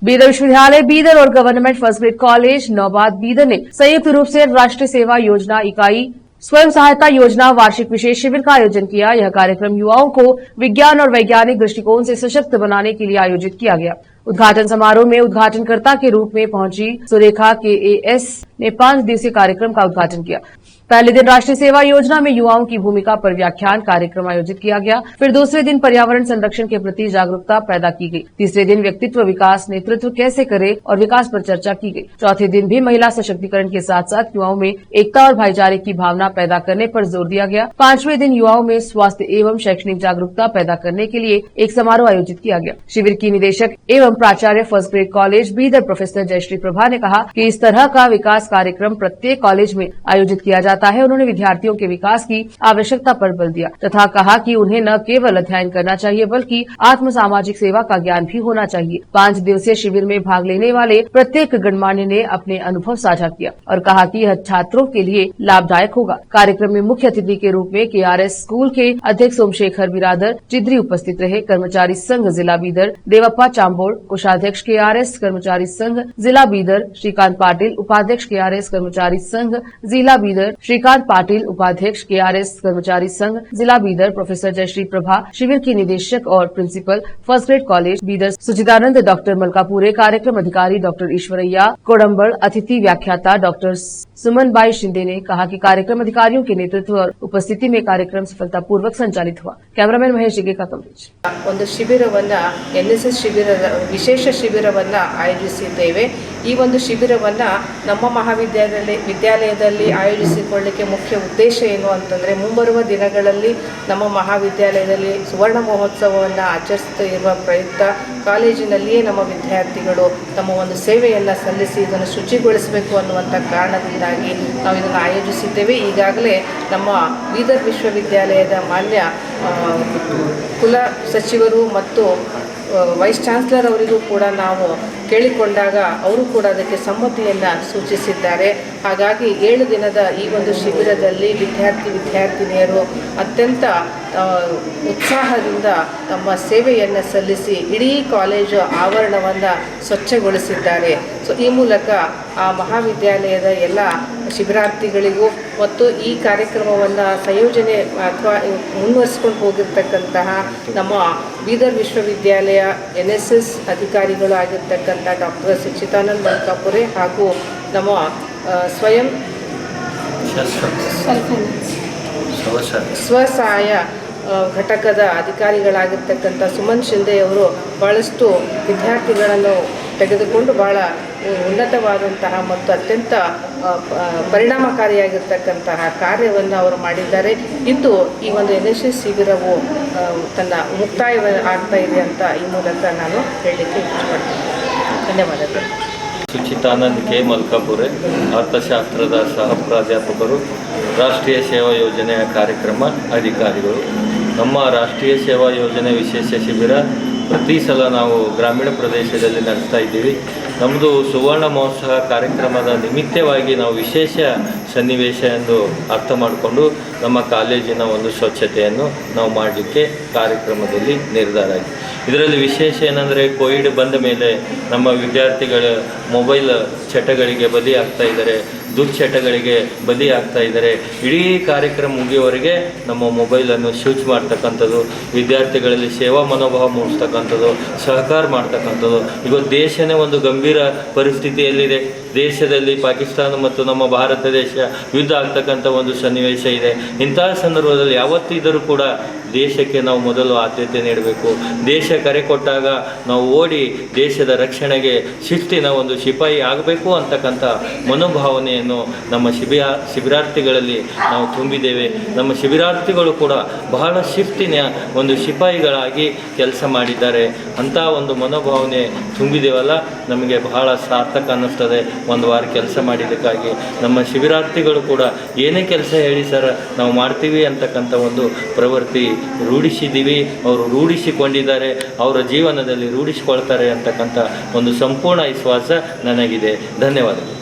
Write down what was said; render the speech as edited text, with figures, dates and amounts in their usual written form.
बीदर विश्वविद्यालय बीदर और government first grade college Naubad Bidar ने संयुक्त रूप से राष्ट्रीय सेवा योजना इकाई स्वयं सहायता योजना वार्षिक विशेष शिविर का आयोजन किया। यह कार्यक्रम युवाओं को विज्ञान और वैज्ञानिक दृष्टिकोण से सशक्त बनाने के लिए आयोजित किया गया। उद्घाटन समारोह में उद्घाटनकर्ता के रूप में पहुंची सुरेखा KAS ने 5 दिवसीय कार्यक्रम का उद्घाटन किया। पहले दिन राष्ट्रीय सेवा योजना में युवाओं की भूमिका पर व्याख्यान कार्यक्रम आयोजित किया गया। फिर दूसरे दिन पर्यावरण संरक्षण के प्रति जागरूकता पैदा की गई। तीसरे दिन व्यक्तित्व विकास, नेतृत्व कैसे करे और विकास पर चर्चा की गई। चौथे दिन भी महिला सशक्तिकरण के साथ साथ युवाओं में एकता और भाईचारे की भावना पैदा करने पर जोर दिया गया। पांचवें दिन युवाओं में स्वास्थ्य एवं शैक्षणिक जागरूकता पैदा करने के लिए एक समारोह आयोजित किया गया। शिविर की निदेशक एवं प्राचार्य first grade college Bidar professor Jayashree Prabha ने कहा कि इस तरह का विकास कार्यक्रम प्रत्येक कॉलेज में आयोजित किया जाता है। उन्होंने विद्यार्थियों के विकास की आवश्यकता पर बल दिया तथा कहा कि उन्हें न केवल अध्ययन करना चाहिए बल्कि आत्म सामाजिक सेवा का ज्ञान भी होना चाहिए। 5 दिवसीय शिविर में भाग लेने वाले प्रत्येक गणमान्य ने अपने अनुभव साझा किया और कहा कि यह छात्रों के लिए लाभदायक होगा। कार्यक्रम में मुख्य अतिथि के रूप में KRS स्कूल के अध्यक्ष सोमशेखर बिरादर चिद्री उपस्थित रहे। कर्मचारी संघ जिला बीदर देवप्पा चांबोड़, कोषाध्यक्ष KRS कर्मचारी संघ जिला बीदर श्रीकांत पाटिल, उपाध्यक्ष KRS कर्मचारी संघ जिला बीदर श्रीकांत पाटिल, उपाध्यक्ष KRS कर्मचारी संघ जिला बीदर प्रोफेसर जयश्री प्रभा, शिविर की निदेशक और principal first grade college Bidar Suchitanand, doctor Malkapure, कार्यक्रम अधिकारी डॉक्टर ईश्वरैया कोडम्बड़, अतिथि व्याख्याता डॉक्टर सुमनबाई शिंदे ने कहा कि कार्यक्रम अधिकारियों के नेतृत्व और उपस्थिति में कार्यक्रम सफलतापूर्वक संचालित हुआ। कैमरामैन महेश जिगे का कवरेज। ಒಂದು ಶಿಬಿರವನ್ನ NSS ಶಿಬಿರದ ವಿಶೇಷ ಶಿಬಿರವನ್ನ ಆಯೋಜಿಸಿದ್ದೇವೆ। ಈ ಒಂದು ಶಿಬಿರವನ್ನ ನಮ್ಮ ವಿದ್ಯಾಲಯದಲ್ಲಿ ಆಯೋಜಿಸಿಕೊಳ್ಳಲಿಕ್ಕೆ ಮುಖ್ಯ ಉದ್ದೇಶ ಏನು ಅಂತಂದ್ರೆ ಮುಂಬರುವ ದಿನಗಳಲ್ಲಿ ನಮ್ಮ ಮಹಾವಿದ್ಯಾಲಯದಲ್ಲಿ ಸುವರ್ಣ ಮಹೋತ್ಸವವನ್ನು ಆಚರಿಸುತ್ತಾ ಇರುವ ಪ್ರಯುಕ್ತ ಕಾಲೇಜಿನಲ್ಲಿಯೇ ನಮ್ಮ ವಿದ್ಯಾರ್ಥಿಗಳು ತಮ್ಮ ಒಂದು ಸೇವೆಯನ್ನು ಸಲ್ಲಿಸಿ ಇದನ್ನು ಶುಚಿಗೊಳಿಸಬೇಕು ಅನ್ನುವಂಥ ಕಾರಣದಿಂದಾಗಿ ನಾವು ಇದನ್ನು ಆಯೋಜಿಸಿದ್ದೇವೆ। ಈಗಾಗಲೇ ನಮ್ಮ ಬೀದರ್ ವಿಶ್ವವಿದ್ಯಾಲಯದ ಮಾನ್ಯ ಕುಲ ಸಚಿವರು ಮತ್ತು ವೈಸ್ ಚಾನ್ಸಲರ್ ಅವರಿಗೂ ಕೂಡ ನಾವು ಕೇಳಿಕೊಂಡಾಗ ಅವರು ಕೂಡ ಅದಕ್ಕೆ ಸಮ್ಮತಿಯನ್ನು ಸೂಚಿಸಿದ್ದಾರೆ। ಹಾಗಾಗಿ 7 ದಿನದ ಈ ಒಂದು ಶಿಬಿರದಲ್ಲಿ ವಿದ್ಯಾರ್ಥಿನಿಯರು ಅತ್ಯಂತ ಉತ್ಸಾಹದಿಂದ ತಮ್ಮ ಸೇವೆಯನ್ನು ಸಲ್ಲಿಸಿ ಇಡೀ ಕಾಲೇಜು ಆವರಣವನ್ನು ಸ್ವಚ್ಛಗೊಳಿಸಿದ್ದಾರೆ। ಸೊ ಈ ಮೂಲಕ ಆ ಮಹಾವಿದ್ಯಾಲಯದ ಎಲ್ಲ ಶಿಬಿರಾರ್ಥಿಗಳಿಗೂ ಮತ್ತು ಈ ಕಾರ್ಯಕ್ರಮವನ್ನು ಸಂಯೋಜನೆ ಅಥವಾ ಮುಂದುವರಿಸಿಕೊಂಡು ಹೋಗಿರ್ತಕ್ಕಂತಹ ನಮ್ಮ ಬೀದರ್ ವಿಶ್ವವಿದ್ಯಾಲಯ NSS ಅಧಿಕಾರಿಗಳು ಆಗಿರ್ತಕ್ಕಂಥ ಡಾಕ್ಟರ್ ಸುಚಿತಾನಂದ್ ಮಲ್ಕಾಪುರೆ ಹಾಗೂ ನಮ್ಮ ಸ್ವಸಹಾಯ ಘಟಕದ ಅಧಿಕಾರಿಗಳಾಗಿರ್ತಕ್ಕಂಥ ಸುಮನ್ ಶಿಂದೆ ಅವರು ಭಾಳಷ್ಟು ವಿದ್ಯಾರ್ಥಿಗಳನ್ನು ತೆಗೆದುಕೊಂಡು ಭಾಳ ಉನ್ನತವಾದಂತಹ ಮತ್ತು ಅತ್ಯಂತ ಪರಿಣಾಮಕಾರಿಯಾಗಿರ್ತಕ್ಕಂತಹ ಕಾರ್ಯವನ್ನು ಅವರು ಮಾಡಿದ್ದಾರೆ। ಇಂದು ಈ ಒಂದು NSS ಶಿಬಿರವು ತನ್ನ ಮುಕ್ತಾಯ ಆಗ್ತಾ ಇದೆ ಅಂತ ಈ ಮೂಲಕ ನಾನು ಹೇಳಲಿಕ್ಕೆ ಇಷ್ಟಪಡ್ತೀನಿ। ಧನ್ಯವಾದಗಳು। ಸುಚಿತಾನಂದ್ K ಮಲ್ಕಾಪುರೆ, ಅರ್ಥಶಾಸ್ತ್ರದ ಸಹ ಪ್ರಾಧ್ಯಾಪಕರು, ರಾಷ್ಟ್ರೀಯ ಸೇವಾ ಯೋಜನೆಯ ಕಾರ್ಯಕ್ರಮ ಅಧಿಕಾರಿಗಳು। ನಮ್ಮ ರಾಷ್ಟ್ರೀಯ ಸೇವಾ ಯೋಜನೆ ವಿಶೇಷ ಶಿಬಿರ ಪ್ರತಿ ಸಲ ನಾವು ಗ್ರಾಮೀಣ ಪ್ರದೇಶದಲ್ಲಿ ನಡೆಸ್ತಾ ಇದ್ದೀವಿ। ನಮ್ಮದು ಸುವರ್ಣ ಮಹೋತ್ಸವ ಕಾರ್ಯಕ್ರಮದ ನಿಮಿತ್ತವಾಗಿ ನಾವು ವಿಶೇಷ ಸನ್ನಿವೇಶ ಎಂದು ಅರ್ಥ ಮಾಡಿಕೊಂಡು ನಮ್ಮ ಕಾಲೇಜಿನ ಒಂದು ಸ್ವಚ್ಛತೆಯನ್ನು ನಾವು ಮಾಡಲಿಕ್ಕೆ ಕಾರ್ಯಕ್ರಮದಲ್ಲಿ ನಿರ್ಧಾರ ಆಗಿದೆ। ಇದರಲ್ಲಿ ವಿಶೇಷ ಏನಂದರೆ ಕೋವಿಡ್ ಬಂದ ಮೇಲೆ ನಮ್ಮ ವಿದ್ಯಾರ್ಥಿಗಳ ಮೊಬೈಲ್ ಚಟಗಳಿಗೆ ಬಲಿ ಆಗ್ತಾ ಇದ್ದಾರೆ, ದುಶ್ಚಟಗಳಿಗೆ ಬಲಿ ಆಗ್ತಾ ಇದ್ದಾರೆ। ಇಡೀ ಕಾರ್ಯಕ್ರಮ ಮುಗಿಯುವವರೆಗೆ ನಮ್ಮ ಮೊಬೈಲನ್ನು ಸ್ವಿಚ್ ಮಾಡ್ತಕ್ಕಂಥದ್ದು, ವಿದ್ಯಾರ್ಥಿಗಳಲ್ಲಿ ಸೇವಾ ಮನೋಭಾವ ಮೂಡಿಸ್ತಕ್ಕಂಥದ್ದು, ಸಹಕಾರ ಮಾಡ್ತಕ್ಕಂಥದ್ದು। ಇವತ್ತು ದೇಶನೇ ಒಂದು ಗಂಭೀರ ಪರಿಸ್ಥಿತಿಯಲ್ಲಿದೆ। ದೇಶದಲ್ಲಿ ಪಾಕಿಸ್ತಾನ ಮತ್ತು ನಮ್ಮ ಭಾರತ ದೇಶ ಯುದ್ಧ ಆಗ್ತಕ್ಕಂಥ ಒಂದು ಸನ್ನಿವೇಶ ಇದೆ। ಇಂತಹ ಸಂದರ್ಭದಲ್ಲಿ ಯಾವತ್ತಿದ್ದರೂ ಕೂಡ ದೇಶಕ್ಕೆ ನಾವು ಮೊದಲು ಆದ್ಯತೆ ನೀಡಬೇಕು। ದೇಶ ಕರೆ ಕೊಟ್ಟಾಗ ನಾವು ಓಡಿ ದೇಶದ ರಕ್ಷಣೆಗೆ ಶಿಸ್ತಿನ ಒಂದು ಸಿಪಾಯಿ ಆಗಬೇಕು ಅಂತಕ್ಕಂಥ ಮನೋಭಾವನೆಯನ್ನು ನಮ್ಮ ಶಿಬಿರಾರ್ಥಿಗಳಲ್ಲಿ ನಾವು ತುಂಬಿದ್ದೇವೆ। ನಮ್ಮ ಶಿಬಿರಾರ್ಥಿಗಳು ಕೂಡ ಬಹಳ ಶಿಸ್ತಿನ ಒಂದು ಸಿಪಾಯಿಗಳಾಗಿ ಕೆಲಸ ಮಾಡಿದ್ದಾರೆ। ಅಂಥ ಒಂದು ಮನೋಭಾವನೆ ತುಂಬಿದೇವಲ್ಲ, ನಮಗೆ ಬಹಳ ಸಾರ್ಥಕ ಅನ್ನಿಸ್ತದೆ ಒಂದು ವಾರ ಕೆಲಸ ಮಾಡಿದ್ದಕ್ಕಾಗಿ। ನಮ್ಮ ಶಿಬಿರಾರ್ಥಿಗಳು ಕೂಡ ಏನೇ ಕೆಲಸ ಹೇಳಿ ಸರ್ ನಾವು ಮಾಡ್ತೀವಿ ಅಂತಕ್ಕಂಥ ಒಂದು ಪ್ರವೃತ್ತಿ ರೂಢಿಸಿದ್ದೀವಿ, ಅವರು ರೂಢಿಸಿಕೊಂಡಿದ್ದಾರೆ, ಅವರ ಜೀವನದಲ್ಲಿ ರೂಢಿಸಿಕೊಳ್ತಾರೆ ಅಂತಕ್ಕಂಥ ಒಂದು ಸಂಪೂರ್ಣ ವಿಶ್ವಾಸ ನನಗಿದೆ। ಧನ್ಯವಾದಗಳು।